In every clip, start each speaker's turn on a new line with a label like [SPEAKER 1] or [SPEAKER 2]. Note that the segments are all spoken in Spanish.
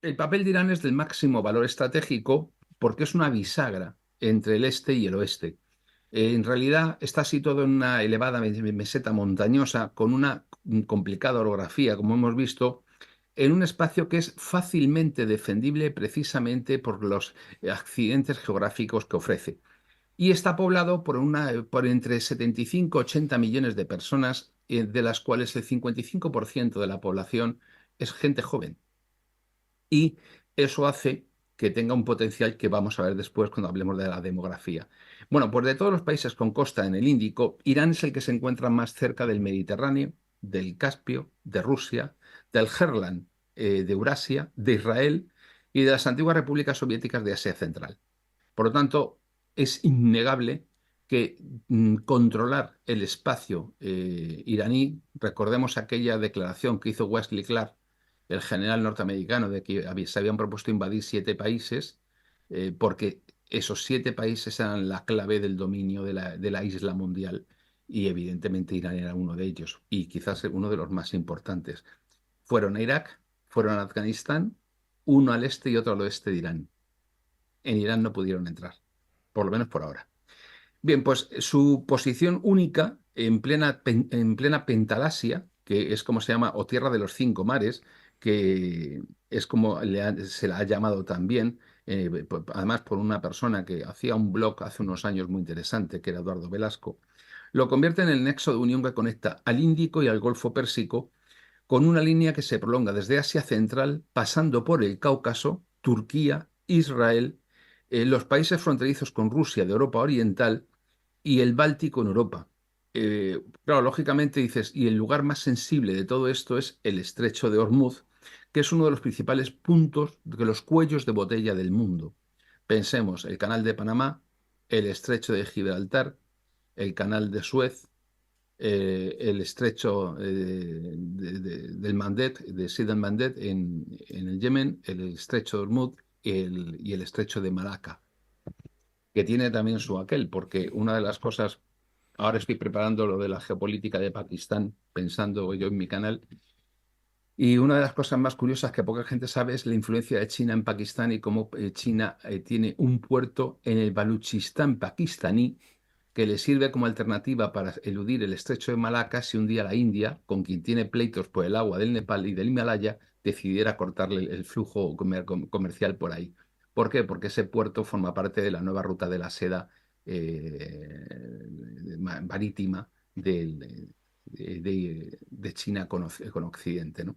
[SPEAKER 1] El papel de Irán es del máximo valor estratégico porque es una bisagra entre el este y el oeste. En realidad está situado en una elevada meseta montañosa con una complicada orografía, como hemos visto, en un espacio que es fácilmente defendible precisamente por los accidentes geográficos que ofrece. Y está poblado por entre 75 y 80 millones de personas, de las cuales el 55% de la población es gente joven. Y eso hace que tenga un potencial que vamos a ver después cuando hablemos de la demografía. Bueno, pues de todos los países con costa en el Índico, Irán es el que se encuentra más cerca del Mediterráneo, del Caspio, de Rusia, del Herland, de Eurasia, de Israel y de las antiguas repúblicas soviéticas de Asia Central. Por lo tanto, es innegable que controlar el espacio iraní, recordemos aquella declaración que hizo Wesley Clark, el general norteamericano, de que se habían propuesto invadir 7 países, porque esos 7 países eran la clave del dominio de la isla mundial, y evidentemente Irán era uno de ellos, y quizás uno de los más importantes. Fueron a Irak, fueron a Afganistán, uno al este y otro al oeste de Irán. En Irán no pudieron entrar, por lo menos por ahora. Bien, pues su posición única en plena Pentalasia, que es como se llama, o Tierra de los Cinco Mares, que es como se la ha llamado también, además por una persona que hacía un blog hace unos años muy interesante, que era Eduardo Velasco, lo convierte en el nexo de unión que conecta al Índico y al Golfo Pérsico, con una línea que se prolonga desde Asia Central, pasando por el Cáucaso, Turquía, Israel, los países fronterizos con Rusia de Europa Oriental y el Báltico en Europa. Claro, lógicamente dices, y el lugar más sensible de todo esto es el Estrecho de Hormuz, que es uno de los principales puntos de los cuellos de botella del mundo. Pensemos, el Canal de Panamá, el Estrecho de Gibraltar, el Canal de Suez, el estrecho del Mandet, de Sid al Mandet en el Yemen, el estrecho de Hormuz y el estrecho de Malaca, que tiene también su aquel, porque una de las cosas, ahora estoy preparando lo de la geopolítica de Pakistán, pensando yo en mi canal, y una de las cosas más curiosas que poca gente sabe es la influencia de China en Pakistán y cómo China tiene un puerto en el Baluchistán pakistaní que le sirve como alternativa para eludir el estrecho de Malaca si un día la India, con quien tiene pleitos por el agua del Nepal y del Himalaya, decidiera cortarle el flujo comercial por ahí. ¿Por qué? Porque ese puerto forma parte de la nueva ruta de la seda marítima de China con Occidente, ¿no?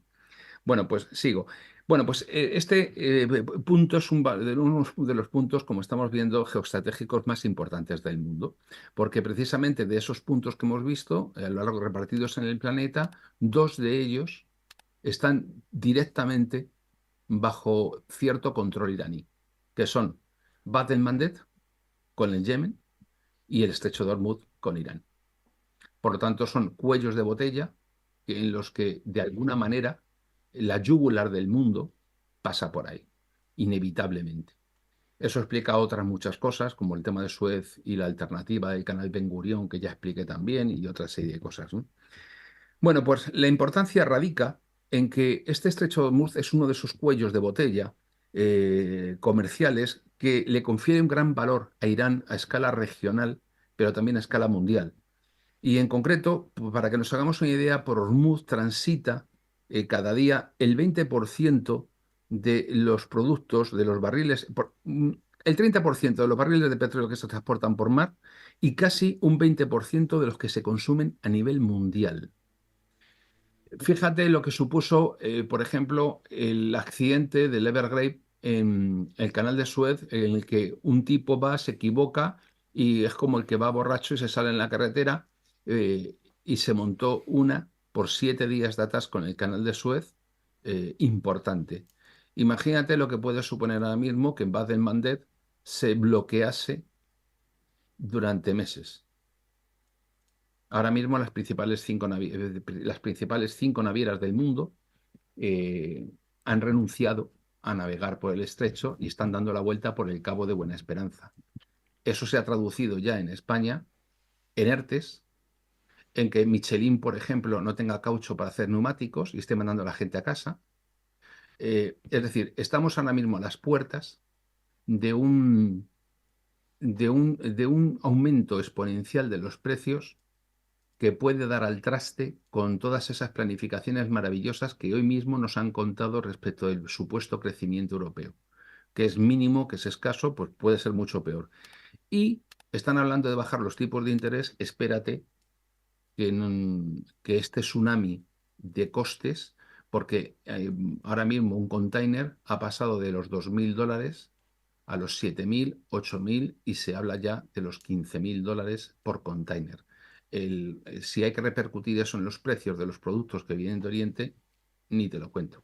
[SPEAKER 1] Bueno, pues sigo. Bueno, pues este punto es uno de los puntos, como estamos viendo, geoestratégicos más importantes del mundo, porque precisamente de esos puntos que hemos visto, a lo largo repartidos en el planeta, dos de ellos están directamente bajo cierto control iraní, que son Bab el-Mandeb con el Yemen y el Estrecho de Hormuz con Irán. Por lo tanto, son cuellos de botella en los que, de alguna manera, la yugular del mundo pasa por ahí, inevitablemente. Eso explica otras muchas cosas, como el tema de Suez y la alternativa del canal Ben Gurión, que ya expliqué también, y otra serie de cosas, ¿no? Bueno, pues la importancia radica en que este estrecho de Hormuz es uno de esos cuellos de botella comerciales que le confiere un gran valor a Irán a escala regional, pero también a escala mundial. Y en concreto, para que nos hagamos una idea, por Hormuz transita cada día el 20% de los productos, de los barriles, el 30% de los barriles de petróleo que se transportan por mar y casi un 20% de los que se consumen a nivel mundial. Fíjate lo que supuso, por ejemplo, el accidente del Evergrande en el canal de Suez, en el que un tipo va, se equivoca y es como el que va borracho y se sale en la carretera, y se montó una por 7 días de atasco en el canal de Suez, importante. Imagínate lo que puede suponer ahora mismo que en Bab el-Mandeb se bloquease durante meses. Ahora mismo las principales cinco navieras del mundo han renunciado a navegar por el estrecho y están dando la vuelta por el Cabo de Buena Esperanza. Eso se ha traducido ya en España en ERTES, en que Michelin, por ejemplo, no tenga caucho para hacer neumáticos y esté mandando a la gente a casa, Es decir, estamos ahora mismo a las puertas de un aumento exponencial de los precios que puede dar al traste con todas esas planificaciones maravillosas que hoy mismo nos han contado respecto del supuesto crecimiento europeo, que es mínimo, que es escaso, pues puede ser mucho peor. Y están hablando de bajar los tipos de interés. Espérate que este tsunami de costes, porque ahora mismo un container ha pasado de los $2.000 a los 7.000, 8.000 y se habla ya de los $15.000 por container. Si hay que repercutir eso en los precios de los productos que vienen de Oriente, ni te lo cuento.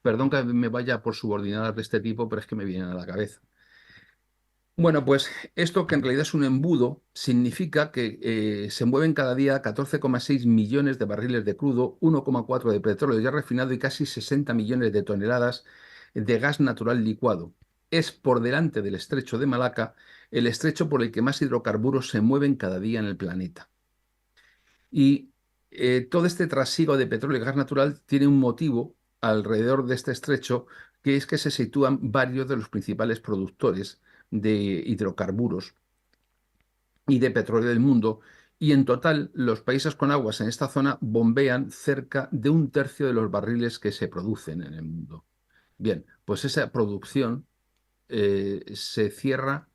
[SPEAKER 1] Perdón que me vaya por subordinadas de este tipo, pero es que me vienen a la cabeza. Bueno, pues esto que en realidad es un embudo significa que se mueven cada día 14,6 millones de barriles de crudo, 1,4 de petróleo ya refinado y casi 60 millones de toneladas de gas natural licuado. Es por delante del estrecho de Malaca el estrecho por el que más hidrocarburos se mueven cada día en el planeta. Y todo este trasiego de petróleo y gas natural tiene un motivo alrededor de este estrecho, que es que se sitúan varios de los principales productores de hidrocarburos y de petróleo del mundo. Y en total, los países con aguas en esta zona bombean cerca de un tercio de los barriles que se producen en el mundo. Bien, pues esa producción se cierra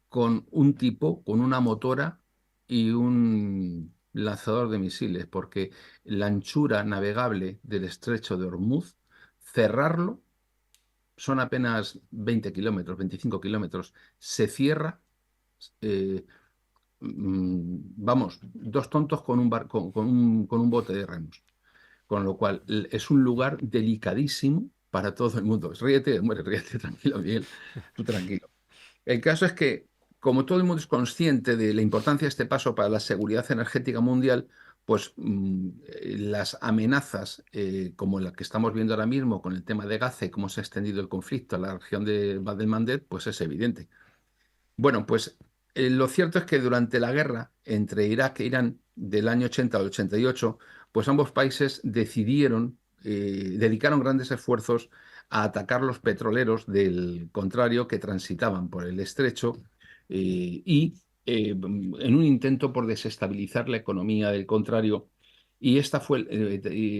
[SPEAKER 1] con un tipo, con una motora y un lanzador de misiles, porque la anchura navegable del estrecho de Hormuz, cerrarlo, son apenas 20 kilómetros, 25 kilómetros, se cierra, eh, vamos, dos tontos con un, con un bote de remos. Con lo cual, es un lugar delicadísimo para todo el mundo. Ríete, hombre, ríete, tranquilo, Miguel, tú tranquilo. El caso es que, como todo el mundo es consciente de la importancia de este paso para la seguridad energética mundial, pues las amenazas, como la que estamos viendo ahora mismo con el tema de Gaza y cómo se ha extendido el conflicto a la región de Bab el-Mandeb, pues es evidente. Bueno, pues lo cierto es que durante la guerra entre Irak e Irán del año 80 al 88, pues ambos países decidieron, dedicaron grandes esfuerzos a atacar los petroleros del contrario que transitaban por el estrecho y en un intento por desestabilizar la economía del contrario. Y esta fue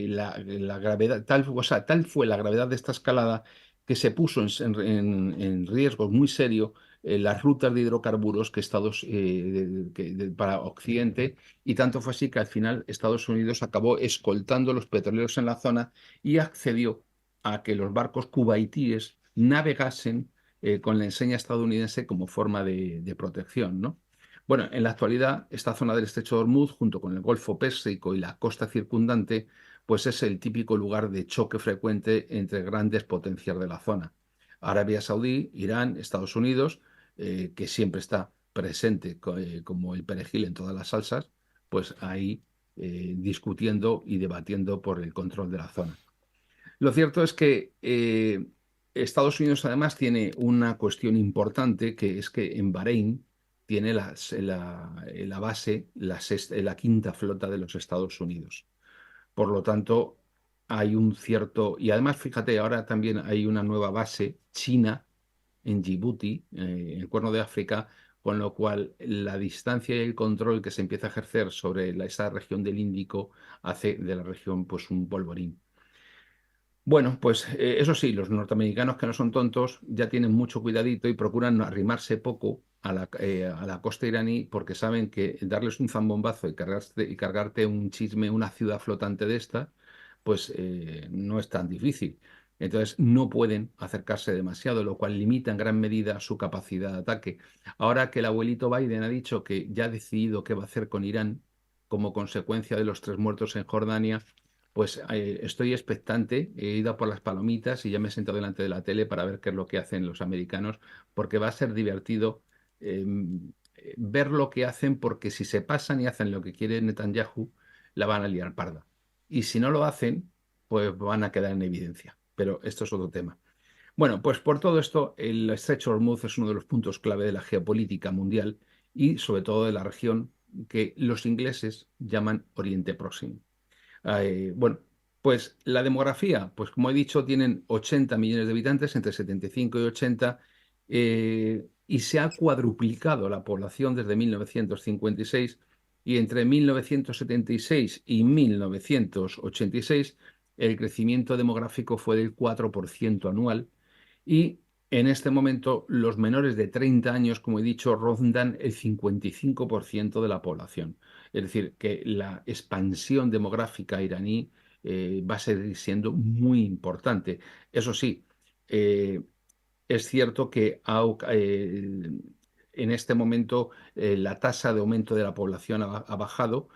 [SPEAKER 1] la gravedad, o sea, tal fue la gravedad de esta escalada que se puso en riesgo muy serio las rutas de hidrocarburos que para Occidente, y tanto fue así que al final Estados Unidos acabó escoltando los petroleros en la zona y accedió a que los barcos cubaitíes navegasen con la enseña estadounidense como forma de protección, ¿no? Bueno, en la actualidad, esta zona del Estrecho de Hormuz, junto con el Golfo Pérsico y la costa circundante, pues es el típico lugar de choque frecuente entre grandes potencias de la zona. Arabia Saudí, Irán, Estados Unidos, que siempre está presente como el perejil en todas las salsas, pues ahí discutiendo y debatiendo por el control de la zona. Lo cierto es que Estados Unidos además tiene una cuestión importante, que es que en Bahrein tiene la base, la quinta flota de los Estados Unidos. Por lo tanto, hay un cierto, y además fíjate, ahora también hay una nueva base china en Djibouti, en el Cuerno de África, con lo cual la distancia y el control que se empieza a ejercer sobre esa región del Índico hace de la región pues un polvorín. Bueno, pues eso sí, los norteamericanos, que no son tontos, ya tienen mucho cuidadito y procuran no arrimarse poco a la costa iraní, porque saben que darles un zambombazo y cargarte un chisme, una ciudad flotante de esta, pues no es tan difícil. Entonces no pueden acercarse demasiado, lo cual limita en gran medida su capacidad de ataque. Ahora que el abuelito Biden ha dicho que ya ha decidido qué va a hacer con Irán como consecuencia de los 3 muertos en Jordania, pues estoy expectante, he ido a por las palomitas y ya me he sentado delante de la tele para ver qué es lo que hacen los americanos, porque va a ser divertido eh, ver lo que hacen, porque si se pasan y hacen lo que quiere Netanyahu, la van a liar parda. Y si no lo hacen, pues van a quedar en evidencia. Pero esto es otro tema. Bueno, pues por todo esto, el estrecho de Hormuz es uno de los puntos clave de la geopolítica mundial y sobre todo de la región que los ingleses llaman Oriente Próximo. Bueno, Pues la demografía, pues como he dicho, tienen 80 millones de habitantes, entre 75 y 80, y se ha cuadruplicado la población desde 1956, y entre 1976 y 1986 el crecimiento demográfico fue del 4% anual, y en este momento los menores de 30 años, como he dicho, rondan el 55% de la población. Es decir, que la expansión demográfica iraní va a seguir siendo muy importante. Eso sí, eh, es cierto que en este momento la tasa de aumento de la población ha bajado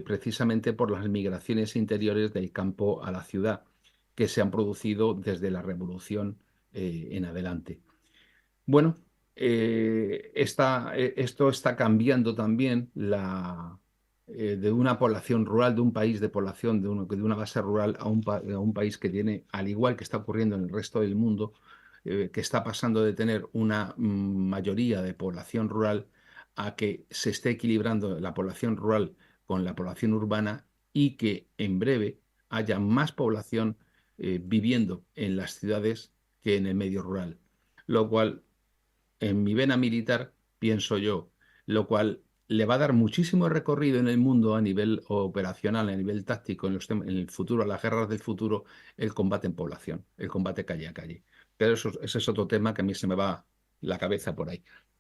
[SPEAKER 1] precisamente por las migraciones interiores del campo a la ciudad que se han producido desde la revolución en adelante. Bueno, esto está cambiando también de una población rural, de un país de población, de una base rural a un país que tiene, al igual que está ocurriendo en el resto del mundo, que está pasando de tener una mayoría de población rural a que se esté equilibrando la población rural con la población urbana, y que en breve haya más población viviendo en las ciudades que en el medio rural, lo cual en mi vena militar, pienso yo, lo cual le va a dar muchísimo recorrido en el mundo a nivel operacional, a nivel táctico, en el futuro, las guerras del futuro, el combate en población, el combate calle a calle. Pero ese es otro tema que a mí se me va la cabeza por ahí.